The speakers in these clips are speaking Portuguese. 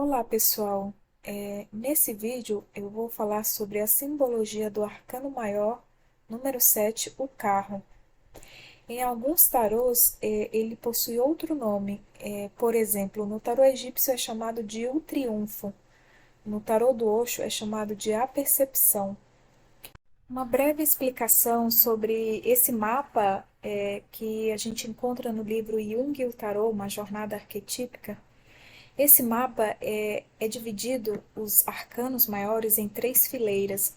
Olá, pessoal. Nesse vídeo eu vou falar sobre a simbologia do arcano maior, número 7, o carro. Em alguns tarôs, ele possui outro nome. Por exemplo, no tarô egípcio é chamado de o triunfo. No tarô do Osho é chamado de a percepção. Uma breve explicação sobre esse mapa que a gente encontra no livro Jung e o Tarô, uma jornada arquetípica. Esse mapa é dividido, os arcanos maiores, em três fileiras.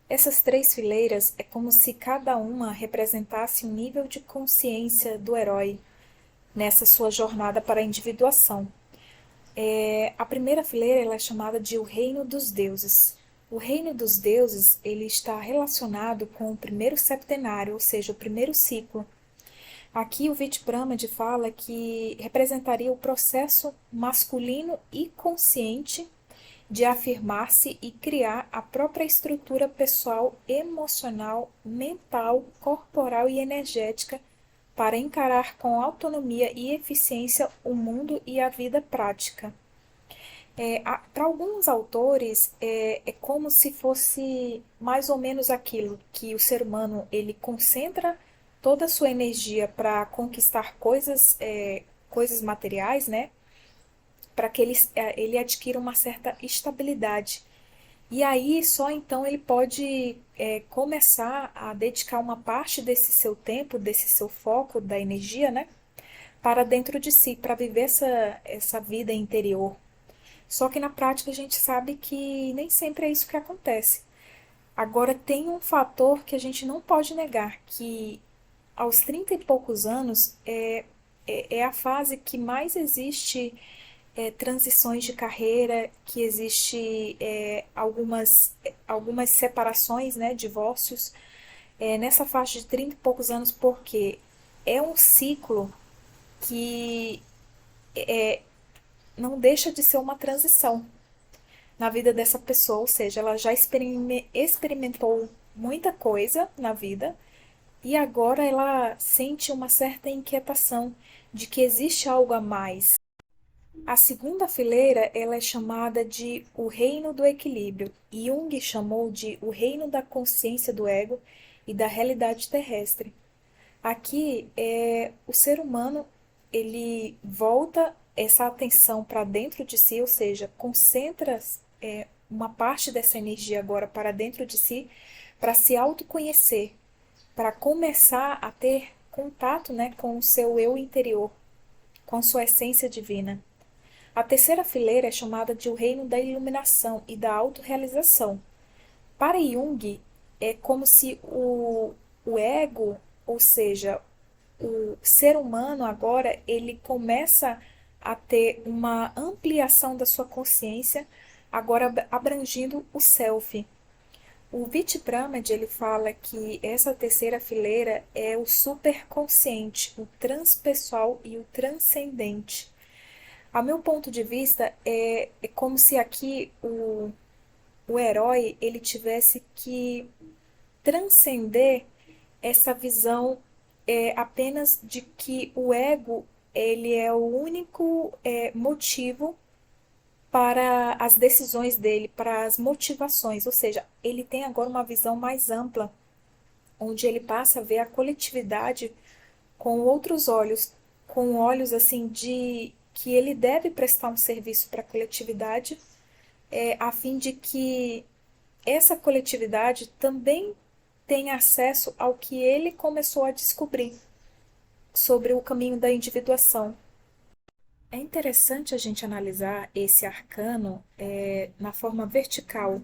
Essas três fileiras é como se cada uma representasse um nível de consciência do herói nessa sua jornada para a individuação. A primeira fileira ela é chamada de o Reino dos Deuses. O Reino dos Deuses ele está relacionado com o primeiro septenário, ou seja, o primeiro ciclo. Aqui o Vitpramad fala que representaria o processo masculino e consciente de afirmar-se e criar a própria estrutura pessoal, emocional, mental, corporal e energética para encarar com autonomia e eficiência o mundo e a vida prática. Para alguns autores, é como se fosse mais ou menos aquilo que o ser humano ele concentra toda a sua energia para conquistar coisas materiais, né? Para que ele adquira uma certa estabilidade. E aí, só então ele pode começar a dedicar uma parte desse seu tempo, desse seu foco, da energia, né? Para dentro de si, para viver essa vida interior. Só que na prática a gente sabe que nem sempre é isso que acontece. Agora tem um fator que a gente não pode negar, que aos 30 e poucos anos é a fase que mais existe transições de carreira, que existe algumas separações, né, divórcios, nessa faixa de 30 e poucos anos, porque é um ciclo que não deixa de ser uma transição na vida dessa pessoa, ou seja, ela já experimentou muita coisa na vida e agora ela sente uma certa inquietação de que existe algo a mais. A segunda fileira ela é chamada de o reino do equilíbrio. Jung chamou de o reino da consciência do ego e da realidade terrestre. Aqui o ser humano ele volta essa atenção para dentro de si, ou seja, concentra uma parte dessa energia agora para dentro de si, para se autoconhecer, para começar a ter contato, né, com o seu eu interior, com sua essência divina. A terceira fileira é chamada de o reino da iluminação e da autorrealização. Para Jung, é como se o ego, ou seja, o ser humano agora, ele começa a ter uma ampliação da sua consciência, agora abrangindo o self. O Vitpramad, ele fala que essa terceira fileira é o superconsciente, o transpessoal e o transcendente. A meu ponto de vista, é como se aqui o herói ele tivesse que transcender essa visão apenas de que o ego ele é o único motivo para as decisões dele, para as motivações, ou seja, ele tem agora uma visão mais ampla, onde ele passa a ver a coletividade com outros olhos, com olhos assim de que ele deve prestar um serviço para a coletividade, a fim de que essa coletividade também tenha acesso ao que ele começou a descobrir sobre o caminho da individuação. É interessante a gente analisar esse arcano na forma vertical,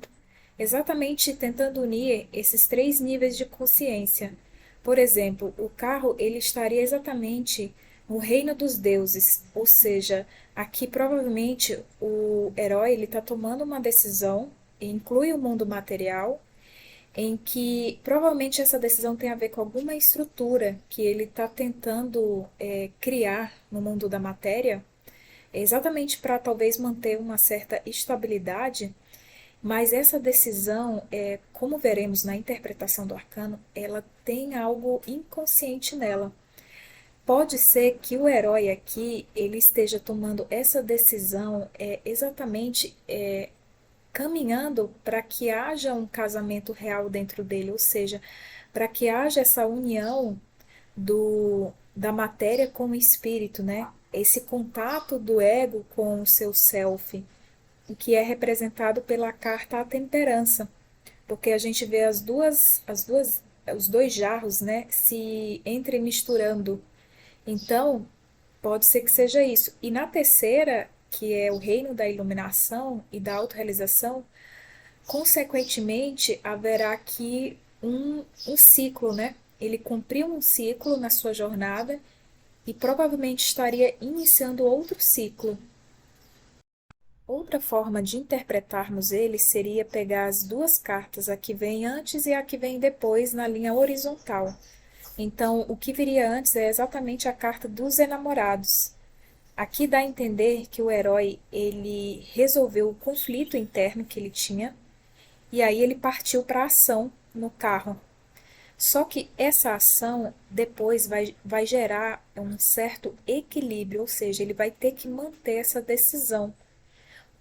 exatamente tentando unir esses três níveis de consciência. Por exemplo, o carro ele estaria exatamente no reino dos deuses, ou seja, aqui provavelmente o herói ele está tomando uma decisão, inclui o mundo material, em que provavelmente essa decisão tem a ver com alguma estrutura que ele está tentando criar no mundo da matéria, exatamente para talvez manter uma certa estabilidade, mas essa decisão, como veremos na interpretação do arcano, ela tem algo inconsciente nela. Pode ser que o herói aqui ele esteja tomando essa decisão exatamente caminhando para que haja um casamento real dentro dele, ou seja, para que haja essa união da matéria com o espírito, né? Esse contato do ego com o seu self, o que é representado pela carta à temperança, porque a gente vê os dois jarros, né, se entremisturando. Então, pode ser que seja isso. E na terceira, que é o reino da iluminação e da autorrealização, consequentemente, haverá aqui um ciclo, né? Ele cumpriu um ciclo na sua jornada e provavelmente estaria iniciando outro ciclo. Outra forma de interpretarmos ele seria pegar as duas cartas, a que vem antes e a que vem depois, na linha horizontal. Então, o que viria antes é exatamente a carta dos enamorados. Aqui dá a entender que o herói ele resolveu o conflito interno que ele tinha e aí ele partiu para a ação no carro. Só que essa ação depois vai gerar um certo equilíbrio, ou seja, ele vai ter que manter essa decisão,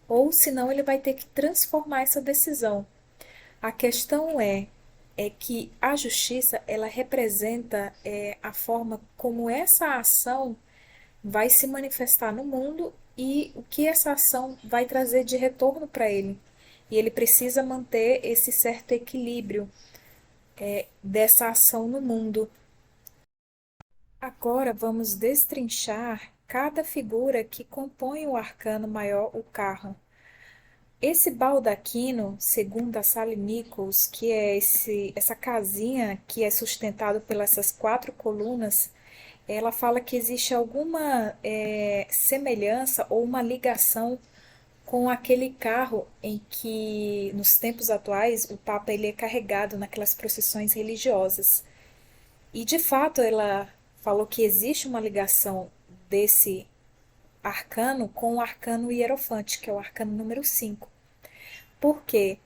ou senão ele vai ter que transformar essa decisão. A questão é que a justiça ela representa a forma como essa ação vai se manifestar no mundo e o que essa ação vai trazer de retorno para ele. E ele precisa manter esse certo equilíbrio dessa ação no mundo. Agora vamos destrinchar cada figura que compõe o arcano maior, o carro. Esse baldaquino, segundo a Sally Nichols, que é essa casinha que é sustentado pelas essas quatro colunas, ela fala que existe alguma semelhança ou uma ligação com aquele carro em que, nos tempos atuais, o Papa ele é carregado naquelas procissões religiosas. E, de fato, ela falou que existe uma ligação desse arcano com o arcano hierofante, que é o arcano número 5. Porque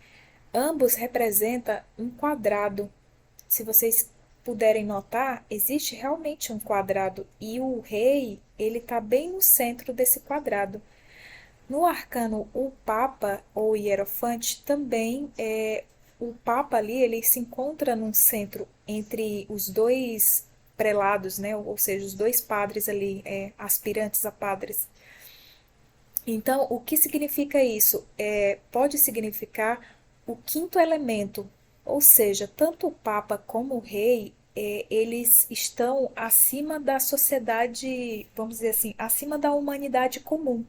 ambos representam um quadrado. Se vocês puderem notar, existe realmente um quadrado e o rei, ele está bem no centro desse quadrado. No arcano, o Papa ou Hierofante também o Papa ali, ele se encontra num centro entre os dois prelados, né? Ou seja, os dois padres ali, aspirantes a padres. Então, o que significa isso? Pode significar o quinto elemento, ou seja, tanto o Papa como o rei, eles estão acima da sociedade, vamos dizer assim, acima da humanidade comum.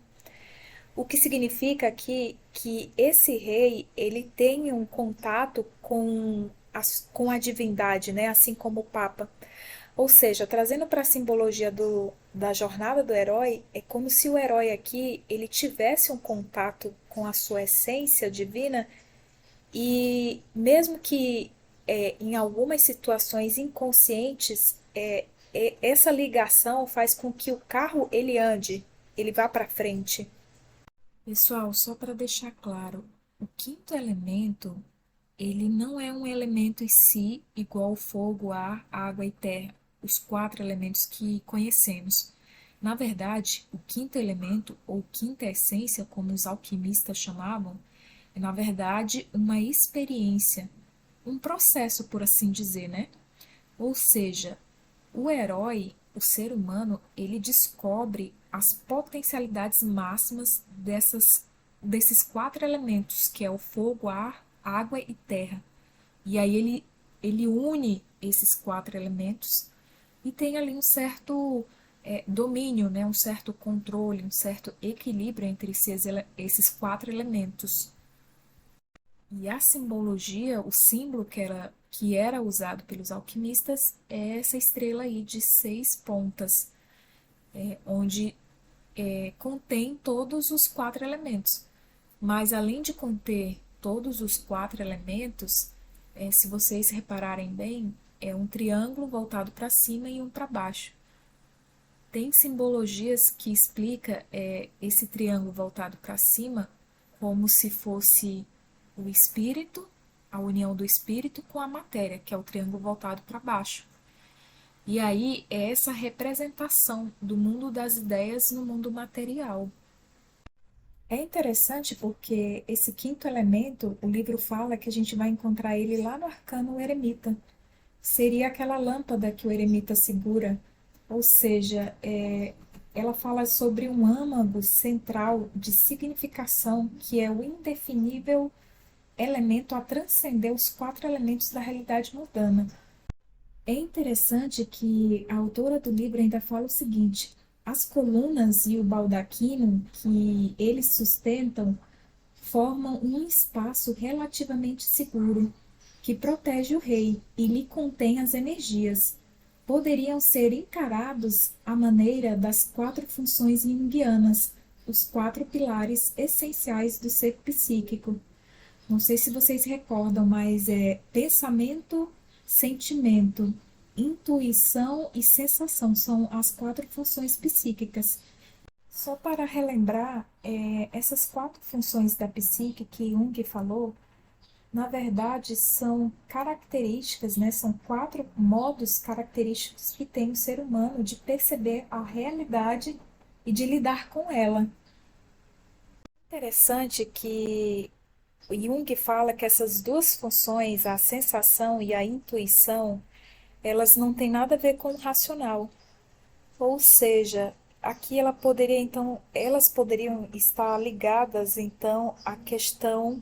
O que significa aqui que esse rei ele tem um contato com a divindade, né? Assim como o Papa. Ou seja, trazendo para a simbologia da jornada do herói, é como se o herói aqui ele tivesse um contato com a sua essência divina e mesmo que em algumas situações inconscientes, essa ligação faz com que o carro ele ande, ele vá para frente. Pessoal, só para deixar claro, o quinto elemento, ele não é um elemento em si igual fogo, ar, água e terra, os quatro elementos que conhecemos. Na verdade, o quinto elemento, ou quinta essência, como os alquimistas chamavam, é na verdade uma experiência, um processo, por assim dizer, né? Ou seja, o herói, o ser humano, ele descobre as potencialidades máximas desses quatro elementos, que é o fogo, ar, água e terra. E aí ele une esses quatro elementos e tem ali um certo domínio, né? Um certo controle, um certo equilíbrio entre esses quatro elementos. E a simbologia, o símbolo que era usado pelos alquimistas é essa estrela aí de 6 pontas, onde contém todos os quatro elementos. Mas além de conter todos os quatro elementos, se vocês repararem bem, é um triângulo voltado para cima e um para baixo. Tem simbologias que explica esse triângulo voltado para cima como se fosse o espírito, a união do espírito com a matéria, que é o triângulo voltado para baixo. E aí é essa representação do mundo das ideias no mundo material. É interessante porque esse quinto elemento, o livro fala que a gente vai encontrar ele lá no arcano eremita. Seria aquela lâmpada que o eremita segura, ou seja, ela fala sobre um âmago central de significação que é o indefinível elemento a transcender os quatro elementos da realidade mundana. É interessante que a autora do livro ainda fala o seguinte: as colunas e o baldaquino que eles sustentam formam um espaço relativamente seguro, que protege o rei e lhe contém as energias. Poderiam ser encarados à maneira das quatro funções junguianas, os quatro pilares essenciais do ser psíquico. Não sei se vocês recordam, mas é pensamento, sentimento, intuição e sensação são as quatro funções psíquicas. Só para relembrar, essas quatro funções da psique que Jung falou, na verdade são características, né? São quatro modos característicos que tem o ser humano de perceber a realidade e de lidar com ela. Interessante que o Jung fala que essas duas funções, a sensação e a intuição, elas não têm nada a ver com o racional. Ou seja, aqui elas poderiam estar ligadas então à questão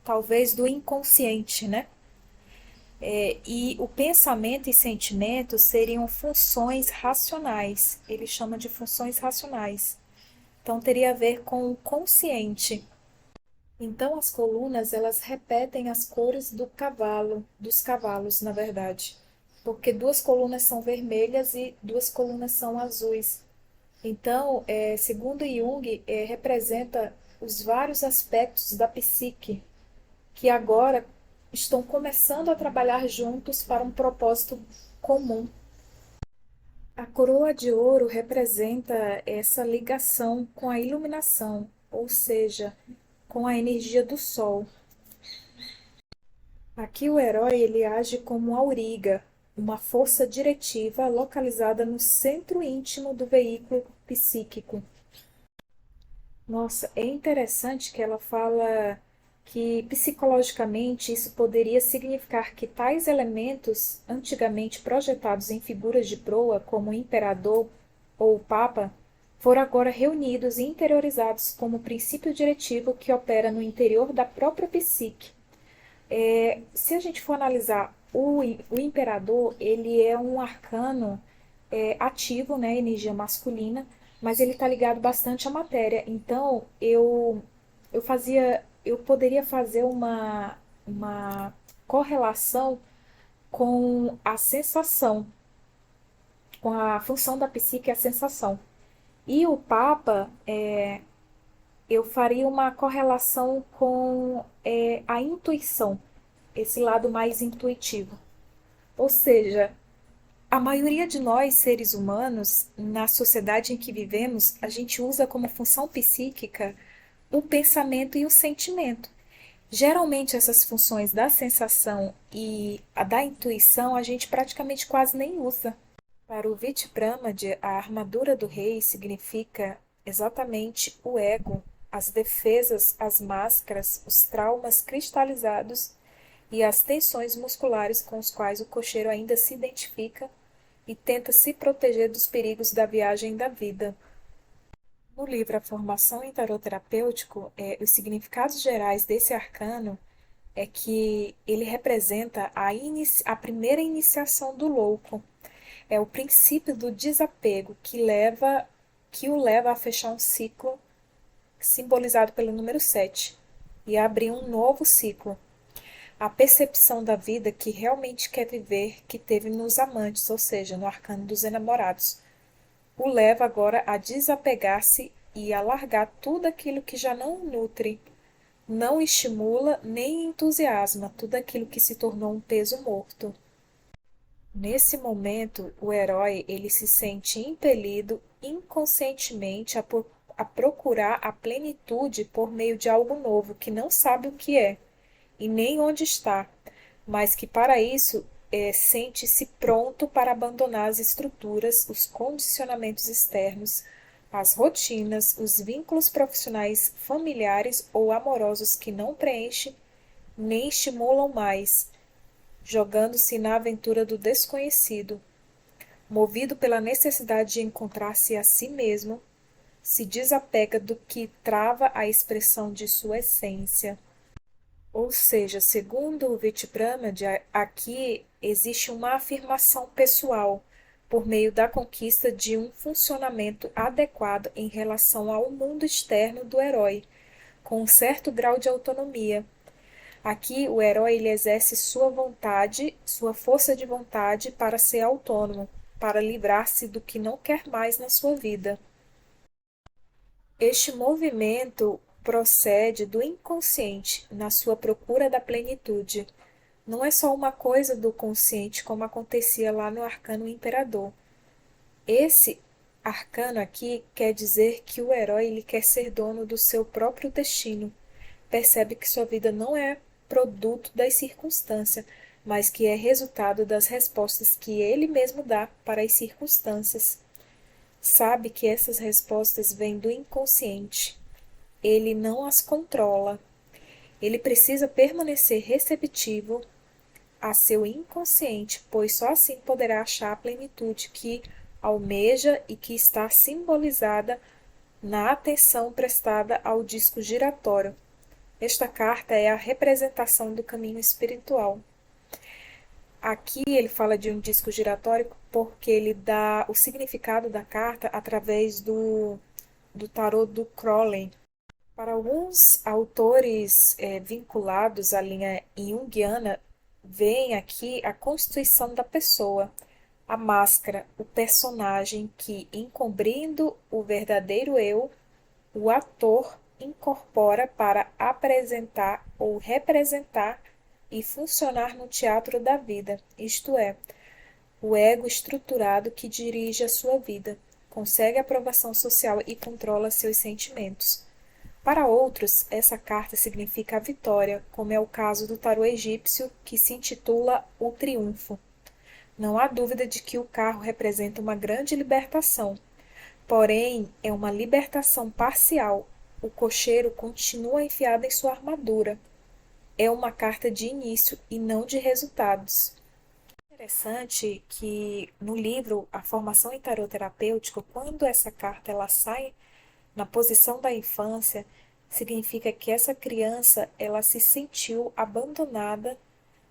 talvez do inconsciente, né? E o pensamento e sentimento seriam funções racionais. Ele chama de funções racionais. Então teria a ver com o consciente. Então as colunas elas repetem as cores do cavalo, dos cavalos, na verdade, porque duas colunas são vermelhas e duas colunas são azuis. Então, segundo Jung, representa os vários aspectos da psique que agora estão começando a trabalhar juntos para um propósito comum. A coroa de ouro representa essa ligação com a iluminação, ou seja, com a energia do sol. Aqui o herói ele age como auriga, uma força diretiva localizada no centro íntimo do veículo psíquico. Nossa, é interessante que ela fala que psicologicamente isso poderia significar que tais elementos, antigamente projetados em figuras de proa, como o imperador ou o papa, foram agora reunidos e interiorizados como princípio diretivo que opera no interior da própria psique. Se a gente for analisar o imperador, ele é um arcano ativo, né, energia masculina, mas ele está ligado bastante à matéria. Então, eu poderia fazer uma correlação com a sensação, com a função da psique, a sensação. E o Papa, eu faria uma correlação com a intuição, esse lado mais intuitivo. Ou seja, a maioria de nós, seres humanos, na sociedade em que vivemos, a gente usa como função psíquica o pensamento e o sentimento. Geralmente, essas funções da sensação e a da intuição a gente praticamente quase nem usa. Para o Vitibramad, a armadura do rei significa exatamente o ego, as defesas, as máscaras, os traumas cristalizados e as tensões musculares com os quais o cocheiro ainda se identifica e tenta se proteger dos perigos da viagem da vida. No livro A Formação em Tarot Terapêutico, os significados gerais desse arcano é que ele representa a primeira iniciação do louco. É o princípio do desapego que o leva a fechar um ciclo simbolizado pelo número 7 e a abrir um novo ciclo. A percepção da vida que realmente quer viver, que teve nos amantes, ou seja, no arcano dos enamorados, o leva agora a desapegar-se e a largar tudo aquilo que já não o nutre, não estimula nem entusiasma, tudo aquilo que se tornou um peso morto. Nesse momento, o herói ele se sente impelido inconscientemente a procurar a plenitude por meio de algo novo que não sabe o que é e nem onde está, mas que para isso sente-se pronto para abandonar as estruturas, os condicionamentos externos, as rotinas, os vínculos profissionais, familiares ou amorosos que não preenchem nem estimulam mais, jogando-se na aventura do desconhecido. Movido pela necessidade de encontrar-se a si mesmo, se desapega do que trava a expressão de sua essência. Ou seja, segundo o Vitipramad, aqui existe uma afirmação pessoal por meio da conquista de um funcionamento adequado em relação ao mundo externo do herói, com um certo grau de autonomia. Aqui o herói ele exerce sua vontade, sua força de vontade para ser autônomo, para livrar-se do que não quer mais na sua vida. Este movimento procede do inconsciente na sua procura da plenitude. Não é só uma coisa do consciente como acontecia lá no Arcano Imperador. Esse arcano aqui quer dizer que o herói ele quer ser dono do seu próprio destino. Percebe que sua vida não é produto das circunstâncias, mas que é resultado das respostas que ele mesmo dá para as circunstâncias. Sabe que essas respostas vêm do inconsciente. Ele não as controla. Ele precisa permanecer receptivo a seu inconsciente, pois só assim poderá achar a plenitude que almeja e que está simbolizada na atenção prestada ao disco giratório. Esta carta é a representação do caminho espiritual. Aqui ele fala de um disco giratório porque ele dá o significado da carta através do tarô do Crowley. Para alguns autores vinculados à linha junguiana, vem aqui a constituição da pessoa, a máscara, o personagem que, encobrindo o verdadeiro eu, o ator incorpora para apresentar ou representar e funcionar no teatro da vida, isto é, o ego estruturado que dirige a sua vida, consegue aprovação social e controla seus sentimentos. Para outros, essa carta significa a vitória, como é o caso do tarô egípcio, que se intitula O Triunfo. Não há dúvida de que o carro representa uma grande libertação, porém é uma libertação parcial. O cocheiro continua enfiado em sua armadura. É uma carta de início e não de resultados. Interessante que no livro A Formação em Tarot Terapêutico, quando essa carta ela sai na posição da infância, significa que essa criança ela se sentiu abandonada,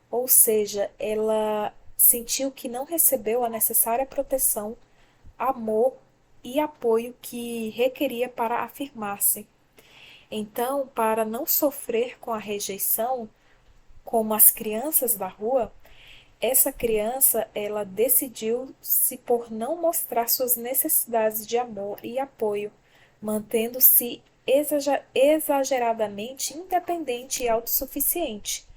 ou seja, ela sentiu que não recebeu a necessária proteção, amor e apoio que requeria para afirmar-se. Então, para não sofrer com a rejeição, como as crianças da rua, essa criança ela decidiu-se por não mostrar suas necessidades de amor e apoio, mantendo-se exageradamente independente e autossuficiente.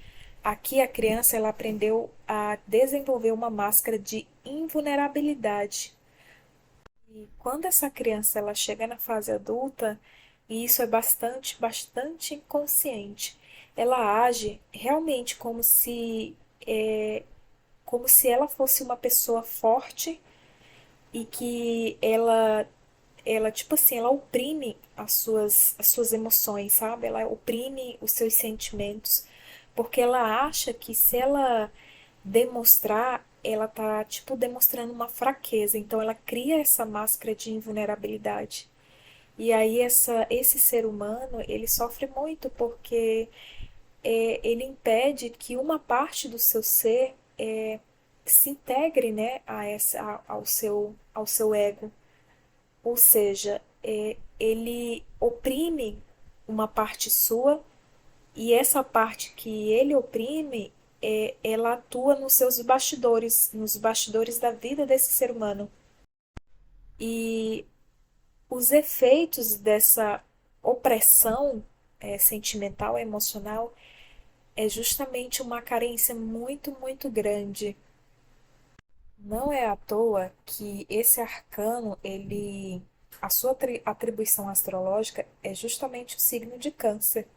Aqui a criança ela aprendeu a desenvolver uma máscara de invulnerabilidade. E quando essa criança ela chega na fase adulta, e isso é bastante inconsciente, ela age realmente como se ela fosse uma pessoa forte e que ela tipo assim, ela oprime as suas emoções, sabe? Ela oprime os seus sentimentos, porque ela acha que se ela demonstrar, ela tá tipo demonstrando uma fraqueza, então ela cria essa máscara de invulnerabilidade. E aí esse ser humano, ele sofre muito porque ele impede que uma parte do seu ser se integre, né, ao seu ego. Ou seja, ele oprime uma parte sua e essa parte que ele oprime, ela atua nos seus bastidores, nos bastidores da vida desse ser humano. E os efeitos dessa opressão sentimental, emocional, é justamente uma carência muito grande. Não é à toa que esse arcano, a sua atribuição astrológica é justamente o signo de Câncer.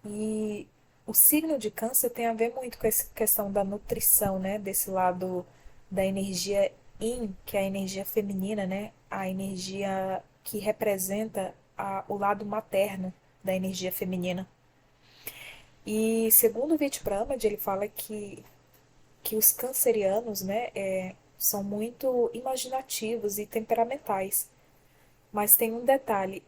E o signo de Câncer tem a ver muito com essa questão da nutrição, né? Desse lado da energia Yin, que é a energia feminina, né? A energia que representa o lado materno da energia feminina. E segundo o Vitprama, ele fala que os cancerianos, né, são muito imaginativos e temperamentais. Mas tem um detalhe,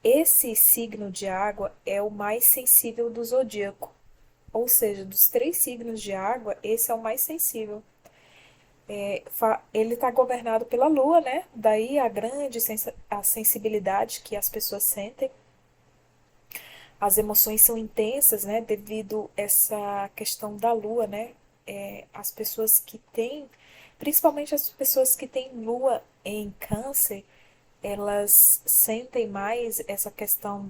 esse signo de água é o mais sensível do zodíaco. Ou seja, dos três signos de água, esse é o mais sensível. Ele está governado pela lua, né? Daí a grande a sensibilidade que as pessoas sentem. As emoções são intensas, né? Devido a essa questão da lua, né? As pessoas que têm, principalmente as pessoas que têm lua em câncer, elas sentem mais essa questão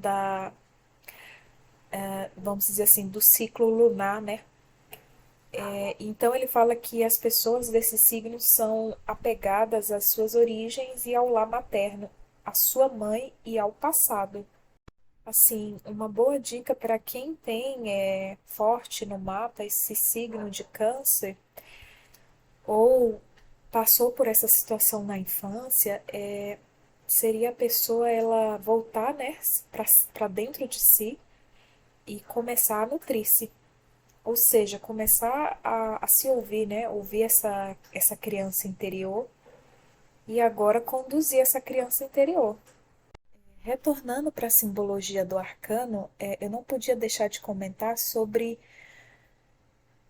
vamos dizer assim, do ciclo lunar, né? Então ele fala que as pessoas desse signo são apegadas às suas origens e ao lar materno, à sua mãe e ao passado. Assim, uma boa dica para quem tem forte no mapa esse signo de câncer ou passou por essa situação na infância, seria a pessoa ela voltar, né, para dentro de si e começar a nutrir-se. Ou seja, começar a se ouvir, né? Ouvir essa criança interior e agora conduzir essa criança interior. Retornando para a simbologia do arcano, eu não podia deixar de comentar sobre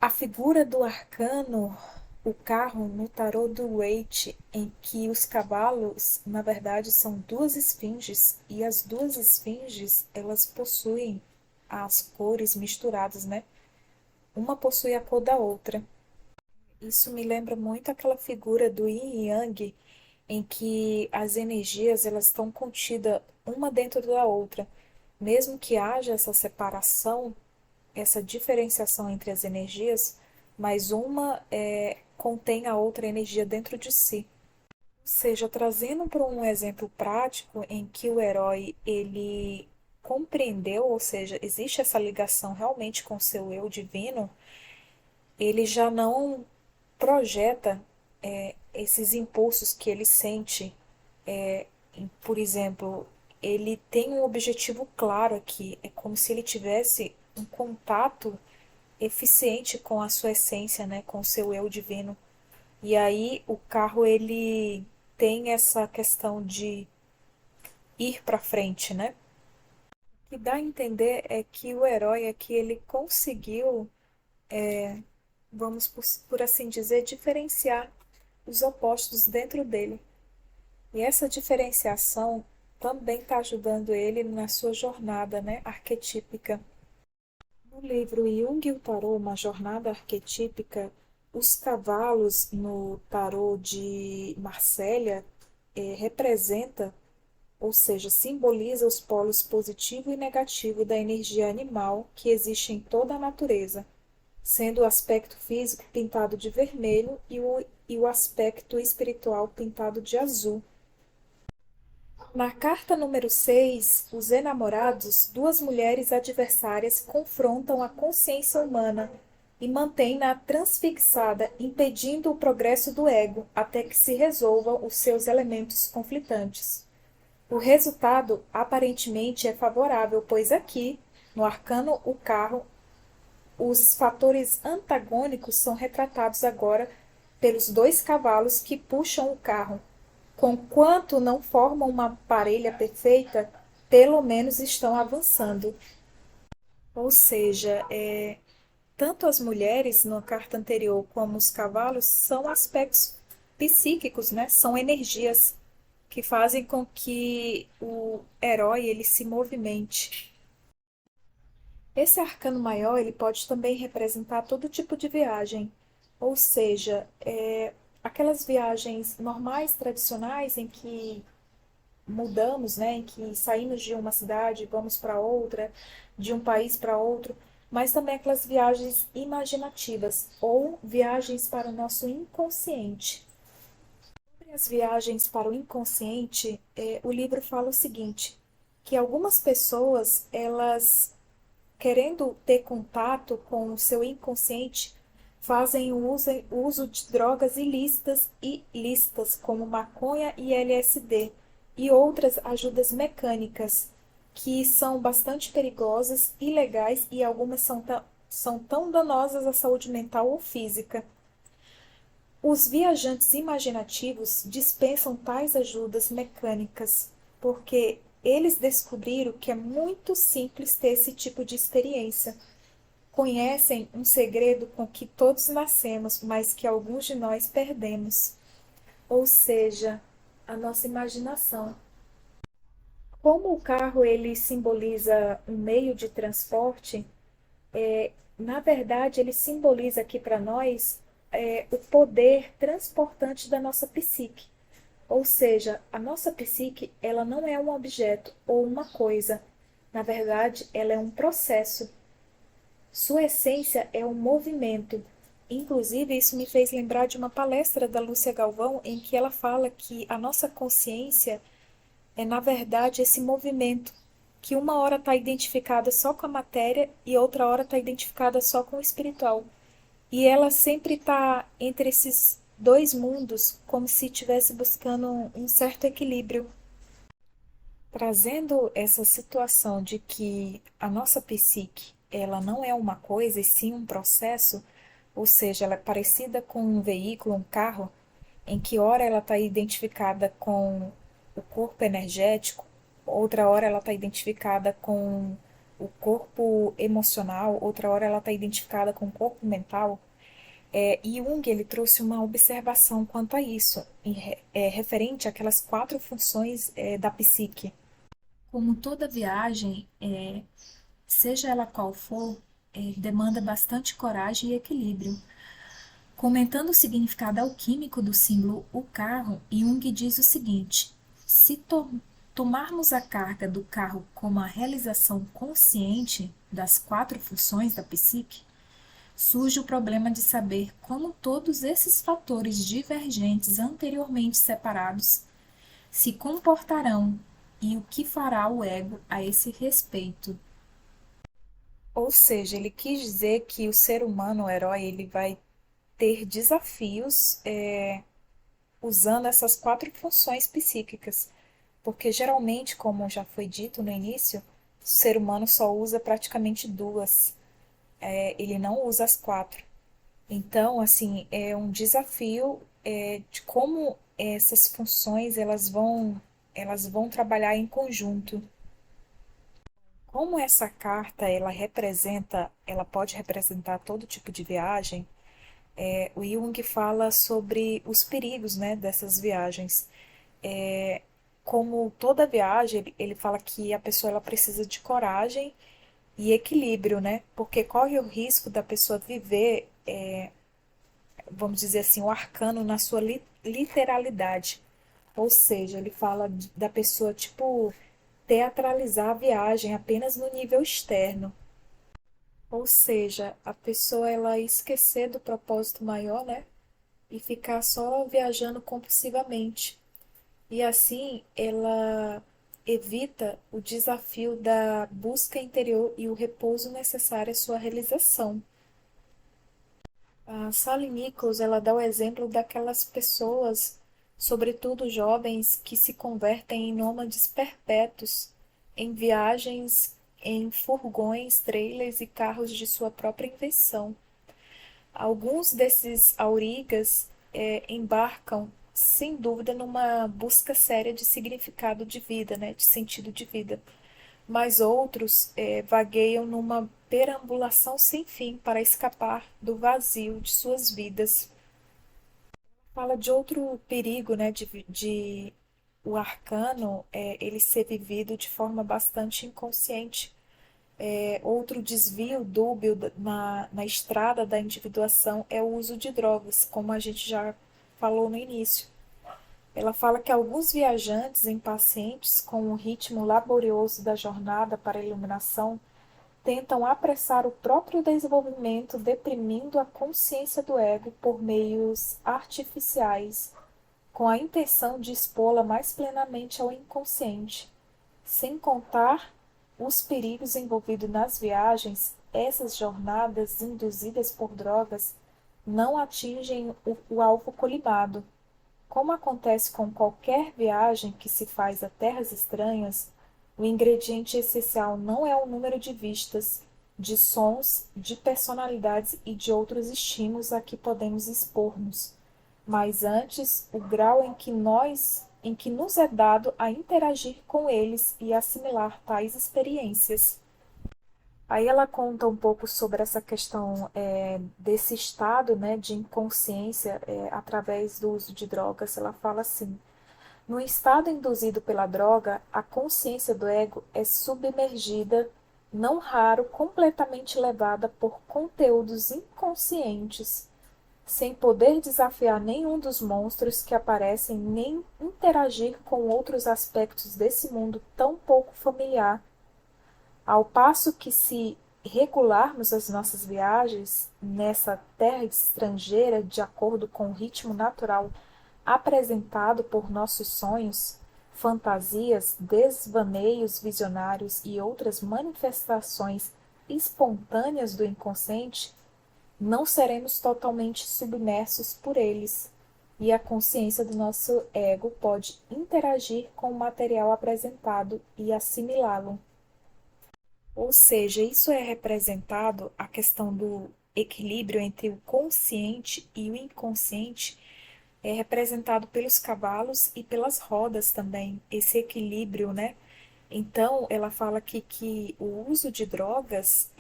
a figura do arcano, o carro no tarô do Waite, em que os cavalos, na verdade, são duas esfinges e as duas esfinges, elas possuem as cores misturadas, né? Uma possui a cor da outra. Isso me lembra muito aquela figura do Yin e Yang, em que as energias elas estão contidas uma dentro da outra. Mesmo que haja essa separação, essa diferenciação entre as energias, mas uma contém a outra energia dentro de si. Ou seja, trazendo para um exemplo prático em que o herói ele compreendeu, ou seja, existe essa ligação realmente com o seu eu divino, ele já não projeta esses impulsos que ele sente. Por exemplo, ele tem um objetivo claro aqui, é como se ele tivesse um contato eficiente com a sua essência, né, com o seu eu divino. E aí o carro ele tem essa questão de ir para frente, né? O que dá a entender é que o herói aqui ele conseguiu, vamos por assim dizer, diferenciar os opostos dentro dele. E essa diferenciação também está ajudando ele na sua jornada, né, arquetípica. No livro Jung e o Tarô, uma jornada arquetípica, os cavalos no tarô de Marsella representa, ou seja, simboliza os polos positivo e negativo da energia animal que existe em toda a natureza, sendo o aspecto físico pintado de vermelho e o aspecto espiritual pintado de azul. Na carta número 6, os enamorados, duas mulheres adversárias confrontam a consciência humana e mantêm-na transfixada, impedindo o progresso do ego até que se resolvam os seus elementos conflitantes. O resultado aparentemente é favorável, pois aqui, no arcano o carro, os fatores antagônicos são retratados agora pelos dois cavalos que puxam o carro. Conquanto não formam uma parelha perfeita, pelo menos estão avançando. Ou seja, tanto as mulheres na carta anterior como os cavalos são aspectos psíquicos, né? São energias que fazem com que o herói ele se movimente. Esse arcano maior ele pode também representar todo tipo de viagem, ou seja, aquelas viagens normais, tradicionais, em que mudamos, né, em que saímos de uma cidade, vamos para outra, de um país para outro, mas também aquelas viagens imaginativas ou viagens para o nosso inconsciente. Sobre as viagens para o inconsciente, o livro fala o seguinte, que algumas pessoas, elas querendo ter contato com o seu inconsciente, fazem uso de drogas ilícitas e lícitas, como maconha e LSD, e outras ajudas mecânicas, que são bastante perigosas, ilegais e algumas são tão danosas à saúde mental ou física. Os viajantes imaginativos dispensam tais ajudas mecânicas, porque eles descobriram que é muito simples ter esse tipo de experiência. Conhecem um segredo com que todos nascemos, mas que alguns de nós perdemos, ou seja, a nossa imaginação. Como o carro ele simboliza um meio de transporte, na verdade ele simboliza aqui para nós o poder transportante da nossa psique. Ou seja, a nossa psique, ela não é um objeto ou uma coisa. Na verdade, ela é um processo. Sua essência é um movimento. Inclusive, isso me fez lembrar de uma palestra da Lúcia Galvão, em que ela fala que a nossa consciência é, na verdade, esse movimento, que uma hora está identificada só com a matéria e outra hora está identificada só com o espiritual. E ela sempre está entre esses dois mundos, como se estivesse buscando um certo equilíbrio. Trazendo essa situação de que a nossa psique, ela não é uma coisa e sim um processo, ou seja, ela é parecida com um veículo, um carro, em que hora ela está identificada com o corpo energético, outra hora ela está identificada com o corpo emocional, outra hora ela está identificada com o corpo mental. Jung ele trouxe uma observação quanto a isso, referente àquelas quatro funções da psique. Como toda viagem, seja ela qual for, demanda bastante coragem e equilíbrio. Comentando o significado alquímico do símbolo o carro, Jung diz o seguinte: se tomarmos a carga do carro como a realização consciente das quatro funções da psique, surge o problema de saber como todos esses fatores divergentes anteriormente separados se comportarão e o que fará o ego a esse respeito. Ou seja, ele quis dizer que o ser humano, o herói, ele vai ter desafios usando essas quatro funções psíquicas, porque geralmente, como já foi dito no início, o ser humano só usa praticamente duas, ele não usa as quatro. Então, assim, é um desafio de como essas funções elas vão trabalhar em conjunto. Como essa carta ela pode representar todo tipo de viagem, o Jung fala sobre os perigos, né, dessas viagens. É, como toda viagem, ele fala que a pessoa ela precisa de coragem e equilíbrio, né? Porque corre o risco da pessoa viver, vamos dizer assim, o arcano na sua literalidade. Ou seja, ele fala da pessoa, tipo, teatralizar a viagem apenas no nível externo. Ou seja, a pessoa ela esquecer do propósito maior, né? E ficar só viajando compulsivamente. E assim ela evita o desafio da busca interior e o repouso necessário à sua realização. A Sally Nichols, ela dá o exemplo daquelas pessoas, sobretudo jovens, que se convertem em nômades perpétuos, em viagens em furgões, trailers e carros de sua própria invenção. Alguns desses aurigas embarcam, sem dúvida, numa busca séria de significado de vida, né, de sentido de vida. Mas outros vagueiam numa perambulação sem fim para escapar do vazio de suas vidas. Fala de outro perigo, né, de o arcano ele ser vivido de forma bastante inconsciente. Outro desvio dúbio na estrada da individuação é o uso de drogas, como a gente já falou no início. Ela fala que alguns viajantes impacientes com o ritmo laborioso da jornada para a iluminação tentam apressar o próprio desenvolvimento, deprimindo a consciência do ego por meios artificiais, com a intenção de expô-la mais plenamente ao inconsciente, sem contar os perigos envolvidos nas viagens, essas jornadas induzidas por drogas não atingem o alvo colimado. Como acontece com qualquer viagem que se faz a terras estranhas, o ingrediente essencial não é o número de vistas, de sons, de personalidades e de outros estímulos a que podemos expor-nos, mas antes o grau em que nos é dado a interagir com eles e assimilar tais experiências. Aí ela conta um pouco sobre essa questão desse estado, né, de inconsciência através do uso de drogas. Ela fala assim: no estado induzido pela droga, a consciência do ego é submergida, não raro completamente levada por conteúdos inconscientes, sem poder desafiar nenhum dos monstros que aparecem nem interagir com outros aspectos desse mundo tão pouco familiar. Ao passo que, se regularmos as nossas viagens nessa terra estrangeira de acordo com o ritmo natural apresentado por nossos sonhos, fantasias, desvaneios visionários e outras manifestações espontâneas do inconsciente, não seremos totalmente submersos por eles, e a consciência do nosso ego pode interagir com o material apresentado e assimilá-lo. Ou seja, isso é representado a questão do equilíbrio entre o consciente e o inconsciente é representado pelos cavalos e pelas rodas também, esse equilíbrio, né? Então, ela fala que o uso de drogas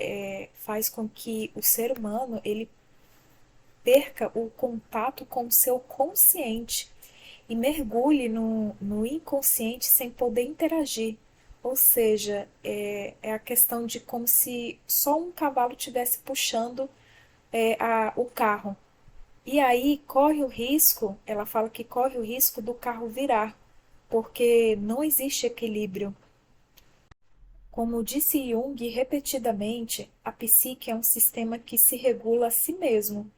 faz com que o ser humano ele perca o contato com o seu consciente e mergulhe no inconsciente sem poder interagir. Ou seja, é a questão de como se só um cavalo estivesse puxando o carro. E aí corre o risco, ela fala que corre o risco do carro virar, porque não existe equilíbrio. Como disse Jung repetidamente, a psique é um sistema que se regula a si mesmo.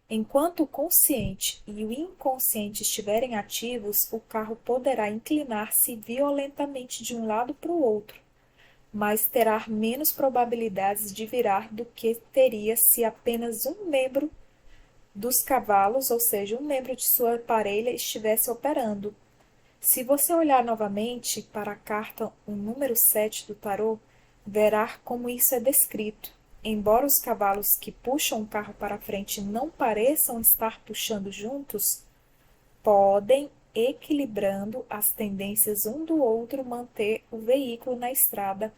Enquanto o consciente e o inconsciente estiverem ativos, o carro poderá inclinar-se violentamente de um lado para o outro, mas terá menos probabilidades de virar do que teria se apenas um membro dos cavalos, ou seja, um membro de sua parelha, estivesse operando. Se você olhar novamente para a carta o número 7 do tarô, verá como isso é descrito. Embora os cavalos que puxam o carro para frente não pareçam estar puxando juntos, podem, equilibrando as tendências um do outro, manter o veículo na estrada,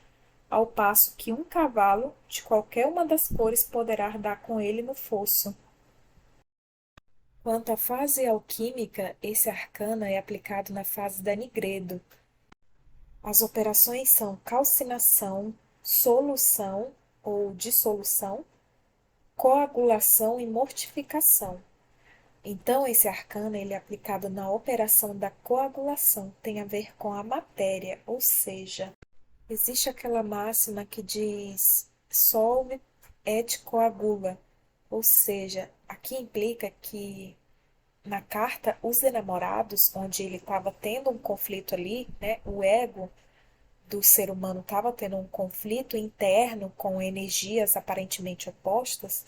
ao passo que um cavalo de qualquer uma das cores poderá dar com ele no fosso. Quanto à fase alquímica, esse arcana é aplicado na fase da Nigredo. As operações são calcinação, solução ou dissolução, coagulação e mortificação. Então, esse arcana ele é aplicado na operação da coagulação, tem a ver com a matéria, ou seja, existe aquela máxima que diz solve et coagula, ou seja, aqui implica que na carta Os Enamorados, onde ele estava tendo um conflito ali, né, o ego do ser humano estava tendo um conflito interno com energias aparentemente opostas,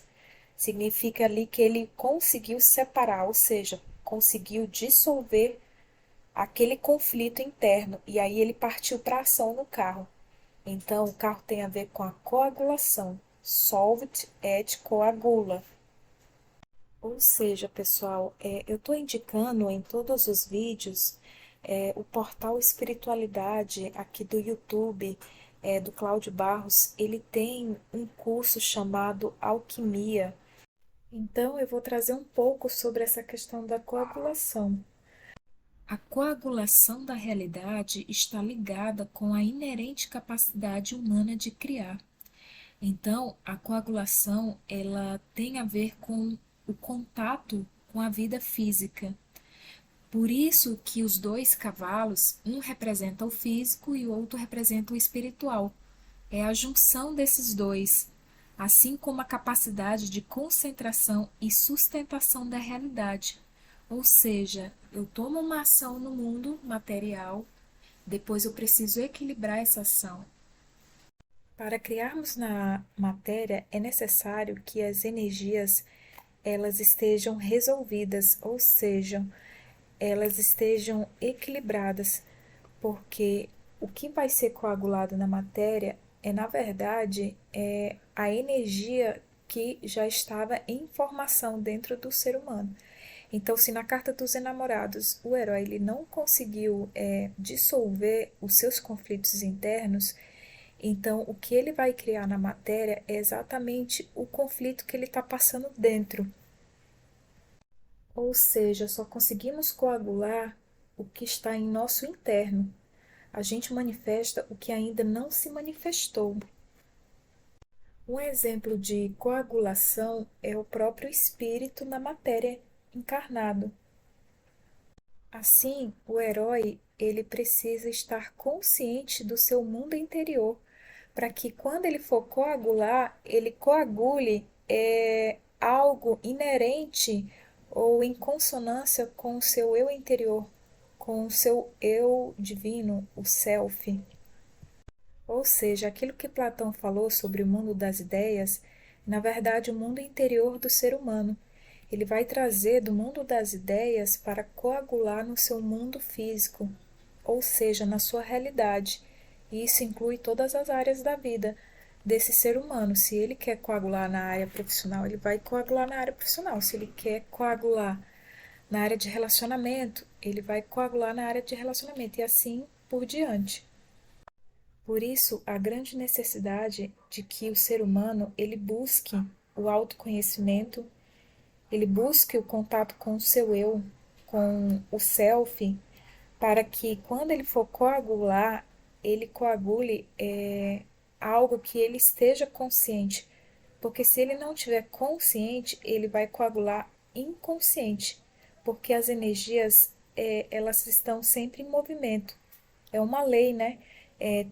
significa ali que ele conseguiu separar, ou seja, conseguiu dissolver aquele conflito interno e aí ele partiu para a ação no carro. Então, o carro tem a ver com a coagulação, solvet et coagula. Ou seja, pessoal, eu estou indicando em todos os vídeos o portal Espiritualidade aqui do YouTube, do Cláudio Barros. Ele tem um curso chamado Alquimia. Então, eu vou trazer um pouco sobre essa questão da coagulação. A coagulação da realidade está ligada com a inerente capacidade humana de criar. Então, a coagulação, ela tem a ver com o contato com a vida física. Por isso que os dois cavalos, um representa o físico e o outro representa o espiritual. É a junção desses dois, assim como a capacidade de concentração e sustentação da realidade. Ou seja, eu tomo uma ação no mundo material, depois eu preciso equilibrar essa ação. Para criarmos na matéria, é necessário que as energias elas estejam resolvidas, ou seja, elas estejam equilibradas, porque o que vai ser coagulado na matéria é, na verdade, a energia que já estava em formação dentro do ser humano. Então, se na carta dos enamorados o herói ele não conseguiu dissolver os seus conflitos internos, então o que ele vai criar na matéria é exatamente o conflito que ele está passando dentro. Ou seja, só conseguimos coagular o que está em nosso interno. A gente manifesta o que ainda não se manifestou. Um exemplo de coagulação é o próprio espírito na matéria encarnado. Assim, o herói, ele precisa estar consciente do seu mundo interior, para que quando ele for coagular, ele coagule algo inerente ou em consonância com o seu eu interior, com o seu eu divino, o self. Ou seja, aquilo que Platão falou sobre o mundo das ideias, na verdade, o mundo interior do ser humano. Ele vai trazer do mundo das ideias para coagular no seu mundo físico, ou seja, na sua realidade. E isso inclui todas as áreas da vida desse ser humano. Se ele quer coagular na área profissional, ele vai coagular na área profissional. Se ele quer coagular na área de relacionamento, ele vai coagular na área de relacionamento e assim por diante. Por isso, a grande necessidade de que o ser humano ele busque o autoconhecimento, ele busque o contato com o seu eu, com o self, para que quando ele for coagular, ele coagule algo que ele esteja consciente. Porque se ele não tiver consciente, ele vai coagular inconsciente, porque as energias elas estão sempre em movimento. É uma lei, né?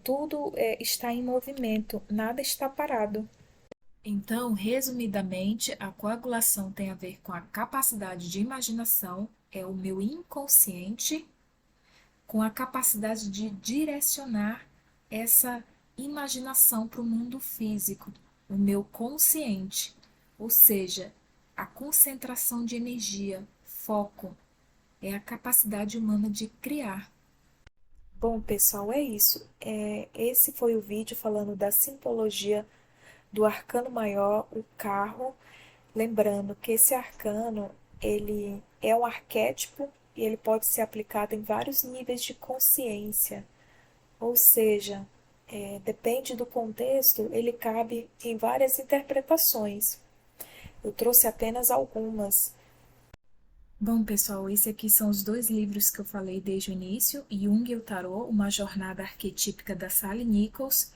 Tudo está em movimento, nada está parado. Então, resumidamente, a coagulação tem a ver com a capacidade de imaginação, é o meu inconsciente, com a capacidade de direcionar essa imaginação para o mundo físico, o meu consciente, ou seja, a concentração de energia, foco, é a capacidade humana de criar. Bom, pessoal, é isso. Esse foi o vídeo falando da simbologia do arcano maior, o carro. Lembrando que esse arcano, ele é um arquétipo e ele pode ser aplicado em vários níveis de consciência. Ou seja, depende do contexto, ele cabe em várias interpretações. Eu trouxe apenas algumas. Bom, pessoal, esses aqui são os dois livros que eu falei desde o início, Jung e o Tarô, uma jornada arquetípica da Sally Nichols,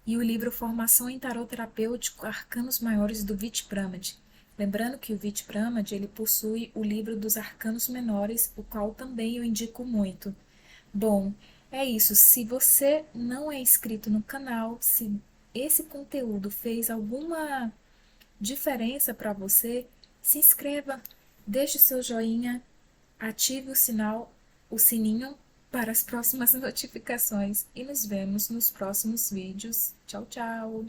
e o livro Formação em Tarô Terapêutico, Arcanos Maiores do Vichpramad. Lembrando que o Vichpramad, ele possui o livro dos Arcanos Menores, o qual também eu indico muito. Bom, é isso. Se você não é inscrito no canal, se esse conteúdo fez alguma diferença para você, se inscreva, deixe seu joinha, ative o sininho para as próximas notificações e nos vemos nos próximos vídeos. Tchau, tchau!